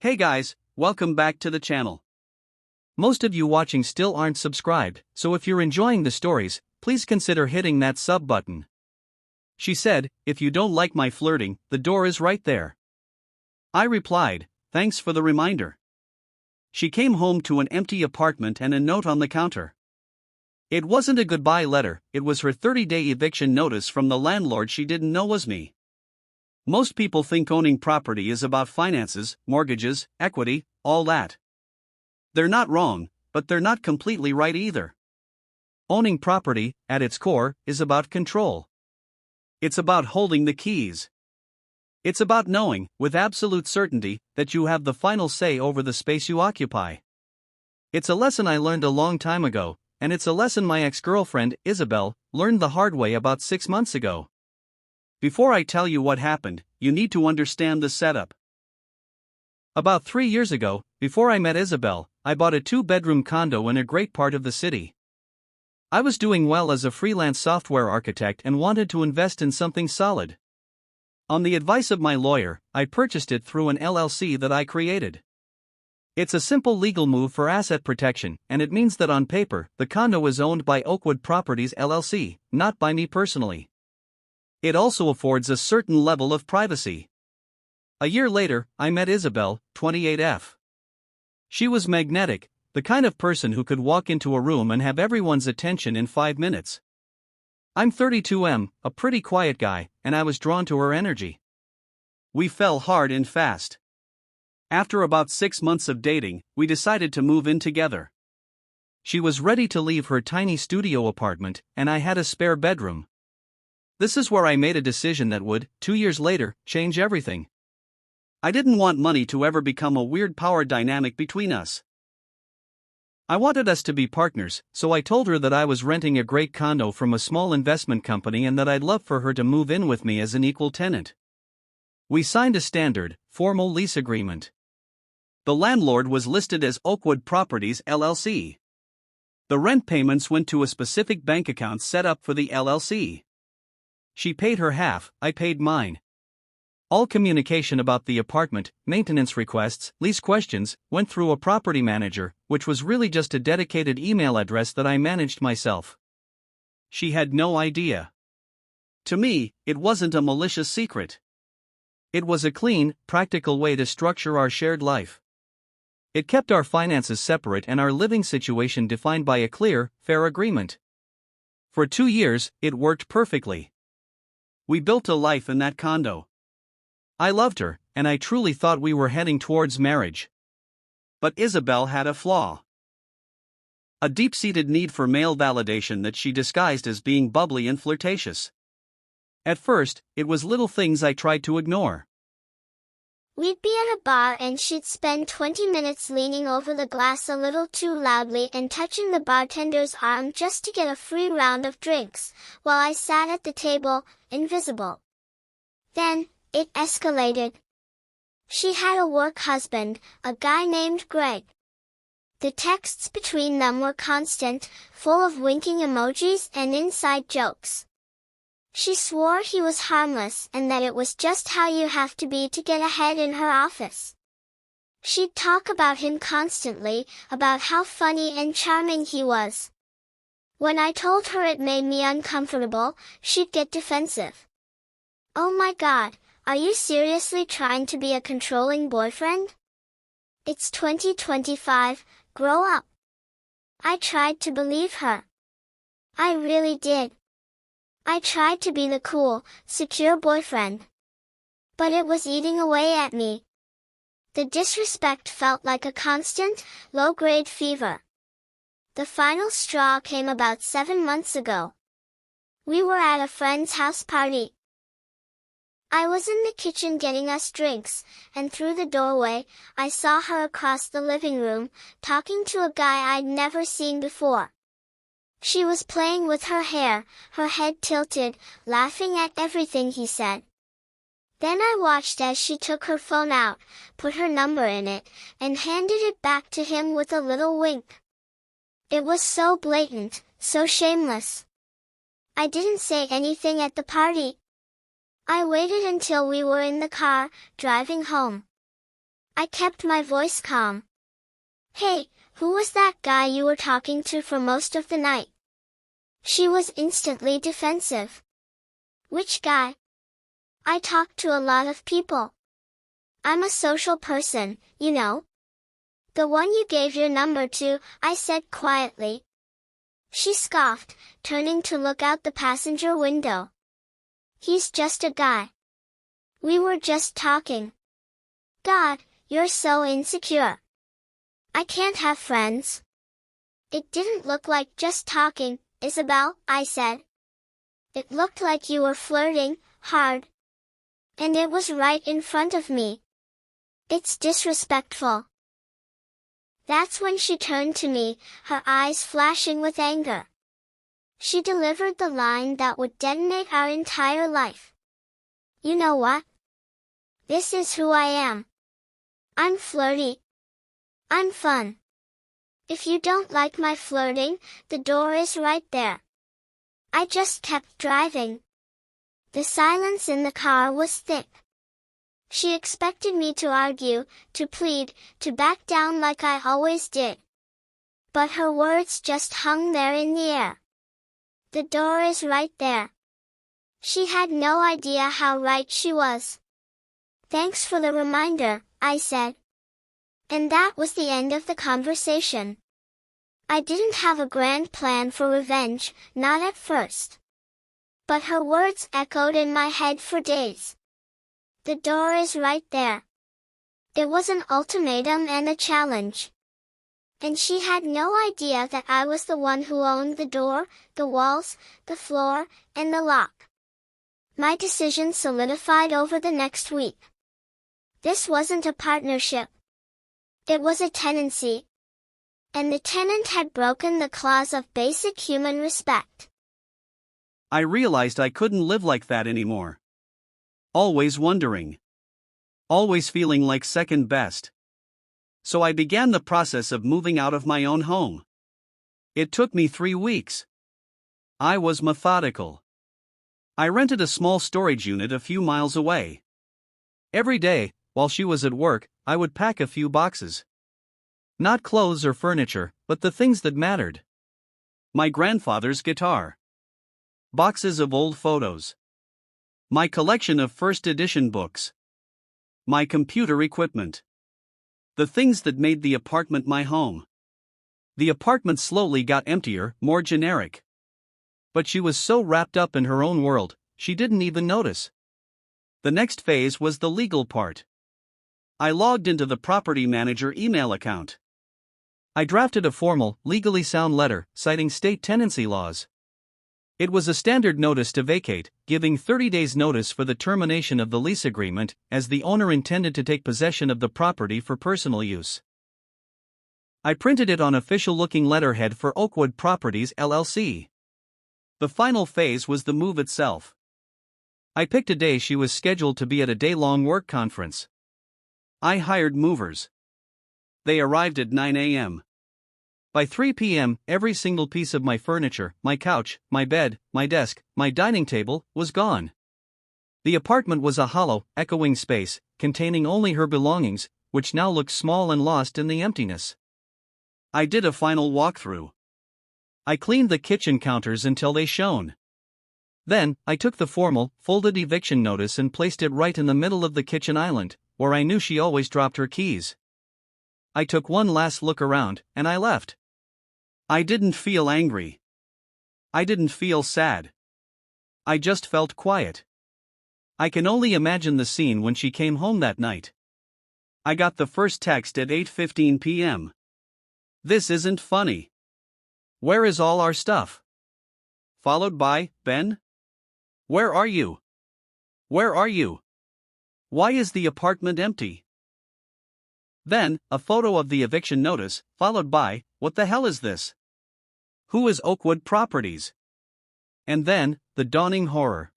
Hey guys, welcome back to the channel. Most of you watching still aren't subscribed, so if you're enjoying the stories, please consider hitting that sub button. She said, if you don't like my flirting, the door is right there. I replied, thanks for the reminder. She came home to an empty apartment and a note on the counter. It wasn't a goodbye letter, it was her 30-day eviction notice from the landlord she didn't know was me. Most people think owning property is about finances, mortgages, equity, all that. They're not wrong, but they're not completely right either. Owning property, at its core, is about control. It's about holding the keys. It's about knowing, with absolute certainty, that you have the final say over the space you occupy. It's a lesson I learned a long time ago, and it's a lesson my ex-girlfriend, Isabel, learned the hard way about 6 months ago. Before I tell you what happened, you need to understand the setup. About 3 years ago, before I met Isabel, I bought a 2-bedroom condo in a great part of the city. I was doing well as a freelance software architect and wanted to invest in something solid. On the advice of my lawyer, I purchased it through an LLC that I created. It's a simple legal move for asset protection, and it means that on paper, the condo is owned by Oakwood Properties LLC, not by me personally. It also affords a certain level of privacy. A year later, I met Isabel, 28F. She was magnetic, the kind of person who could walk into a room and have everyone's attention in 5 minutes. I'm 32M, a pretty quiet guy, and I was drawn to her energy. We fell hard and fast. After about 6 months of dating, we decided to move in together. She was ready to leave her tiny studio apartment, and I had a spare bedroom. This is where I made a decision that would, 2 years later, change everything. I didn't want money to ever become a weird power dynamic between us. I wanted us to be partners, so I told her that I was renting a great condo from a small investment company and that I'd love for her to move in with me as an equal tenant. We signed a standard, formal lease agreement. The landlord was listed as Oakwood Properties LLC. The rent payments went to a specific bank account set up for the LLC. She paid her half, I paid mine. All communication about the apartment, maintenance requests, lease questions, went through a property manager, which was really just a dedicated email address that I managed myself. She had no idea. To me, it wasn't a malicious secret. It was a clean, practical way to structure our shared life. It kept our finances separate and our living situation defined by a clear, fair agreement. For 2 years, it worked perfectly. We built a life in that condo. I loved her, and I truly thought we were heading towards marriage. But Isabel had a flaw. A deep-seated need for male validation that she disguised as being bubbly and flirtatious. At first, it was little things I tried to ignore. We'd be at a bar and she'd spend 20 minutes leaning over the glass a little too loudly and touching the bartender's arm just to get a free round of drinks, while I sat at the table, invisible. Then, it escalated. She had a work husband, a guy named Greg. The texts between them were constant, full of winking emojis and inside jokes. She swore he was harmless and that it was just how you have to be to get ahead in her office. She'd talk about him constantly, about how funny and charming he was. When I told her it made me uncomfortable, she'd get defensive. Oh my God, are you seriously trying to be a controlling boyfriend? It's 2025, grow up. I tried to believe her. I really did. I tried to be the cool, secure boyfriend. But it was eating away at me. The disrespect felt like a constant, low-grade fever. The final straw came about 7 months ago. We were at a friend's house party. I was in the kitchen getting us drinks, and through the doorway, I saw her across the living room, talking to a guy I'd never seen before. She was playing with her hair, her head tilted, laughing at everything he said. Then I watched as she took her phone out, put her number in it, and handed it back to him with a little wink. It was so blatant, so shameless. I didn't say anything at the party. I waited until we were in the car, driving home. I kept my voice calm. Hey, who was that guy you were talking to for most of the night? She was instantly defensive. Which guy? I talk to a lot of people. I'm a social person, you know. The one you gave your number to, I said quietly. She scoffed, turning to look out the passenger window. He's just a guy. We were just talking. God, you're so insecure. I can't have friends. It didn't look like just talking, Isabel, I said. It looked like you were flirting, hard. And it was right in front of me. It's disrespectful. That's when she turned to me, her eyes flashing with anger. She delivered the line that would detonate our entire life. You know what? This is who I am. I'm flirty. I'm fun. If you don't like my flirting, the door is right there. I just kept driving. The silence in the car was thick. She expected me to argue, to plead, to back down like I always did. But her words just hung there in the air. The door is right there. She had no idea how right she was. Thanks for the reminder, I said. And that was the end of the conversation. I didn't have a grand plan for revenge, not at first. But her words echoed in my head for days. The door is right there. It was an ultimatum and a challenge. And she had no idea that I was the one who owned the door, the walls, the floor, and the lock. My decision solidified over the next week. This wasn't a partnership. It was a tenancy. And the tenant had broken the clause of basic human respect. I realized I couldn't live like that anymore. Always wondering. Always feeling like second best. So I began the process of moving out of my own home. It took me 3 weeks. I was methodical. I rented a small storage unit a few miles away. Every day, while she was at work, I would pack a few boxes. Not clothes or furniture, but the things that mattered. My grandfather's guitar. Boxes of old photos. My collection of first edition books. My computer equipment. The things that made the apartment my home. The apartment slowly got emptier, more generic. But she was so wrapped up in her own world, she didn't even notice. The next phase was the legal part. I logged into the property manager email account. I drafted a formal, legally sound letter, citing state tenancy laws. It was a standard notice to vacate, giving 30 days notice for the termination of the lease agreement, as the owner intended to take possession of the property for personal use. I printed it on official-looking letterhead for Oakwood Properties LLC. The final phase was the move itself. I picked a day she was scheduled to be at a day-long work conference. I hired movers. They arrived at 9 a.m. By 3 p.m., every single piece of my furniture, my couch, my bed, my desk, my dining table, was gone. The apartment was a hollow, echoing space, containing only her belongings, which now looked small and lost in the emptiness. I did a final walkthrough. I cleaned the kitchen counters until they shone. Then, I took the formal, folded eviction notice and placed it right in the middle of the kitchen island, where I knew she always dropped her keys. I took one last look around, and I left. I didn't feel angry. I didn't feel sad. I just felt quiet. I can only imagine the scene when she came home that night. I got the first text at 8:15 p.m. This isn't funny. Where is all our stuff? Followed by, Ben? Where are you? Where are you? Why is the apartment empty? Then, a photo of the eviction notice, followed by, what the hell is this? Who is Oakwood Properties? And then, the dawning horror.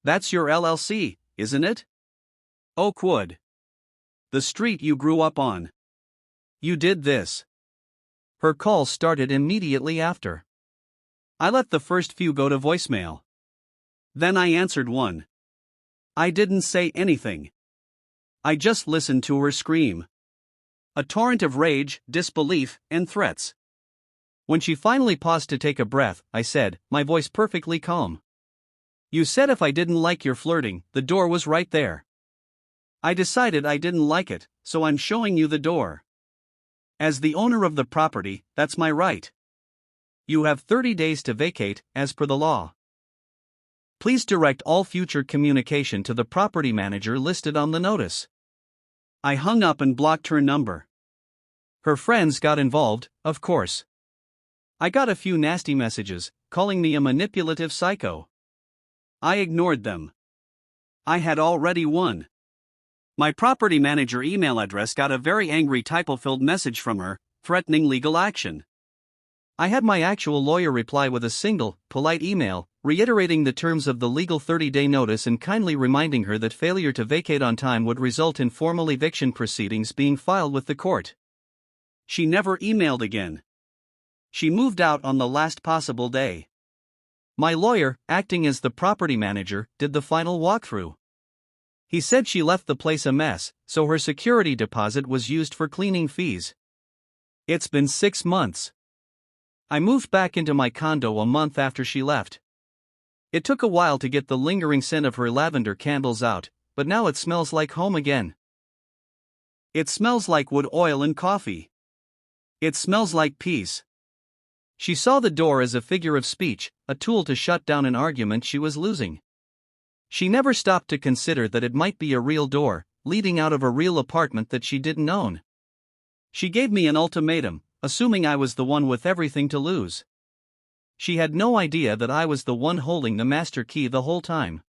That's your LLC, isn't it? Oakwood. The street you grew up on. You did this. Her call started immediately after. I let the first few go to voicemail. Then I answered one. I didn't say anything. I just listened to her scream. A torrent of rage, disbelief, and threats. When she finally paused to take a breath, I said, my voice perfectly calm. You said if I didn't like your flirting, the door was right there. I decided I didn't like it, so I'm showing you the door. As the owner of the property, that's my right. You have 30 days to vacate, as per the law. Please direct all future communication to the property manager listed on the notice. I hung up and blocked her number. Her friends got involved, of course. I got a few nasty messages, calling me a manipulative psycho. I ignored them. I had already won. My property manager email address got a very angry typo-filled message from her, threatening legal action. I had my actual lawyer reply with a single, polite email, reiterating the terms of the legal 30-day notice and kindly reminding her that failure to vacate on time would result in formal eviction proceedings being filed with the court. She never emailed again. She moved out on the last possible day. My lawyer, acting as the property manager, did the final walkthrough. He said she left the place a mess, so her security deposit was used for cleaning fees. It's been 6 months. I moved back into my condo a month after she left. It took a while to get the lingering scent of her lavender candles out, but now it smells like home again. It smells like wood oil and coffee. It smells like peace. She saw the door as a figure of speech, a tool to shut down an argument she was losing. She never stopped to consider that it might be a real door, leading out of a real apartment that she didn't own. She gave me an ultimatum, assuming I was the one with everything to lose. She had no idea that I was the one holding the master key the whole time.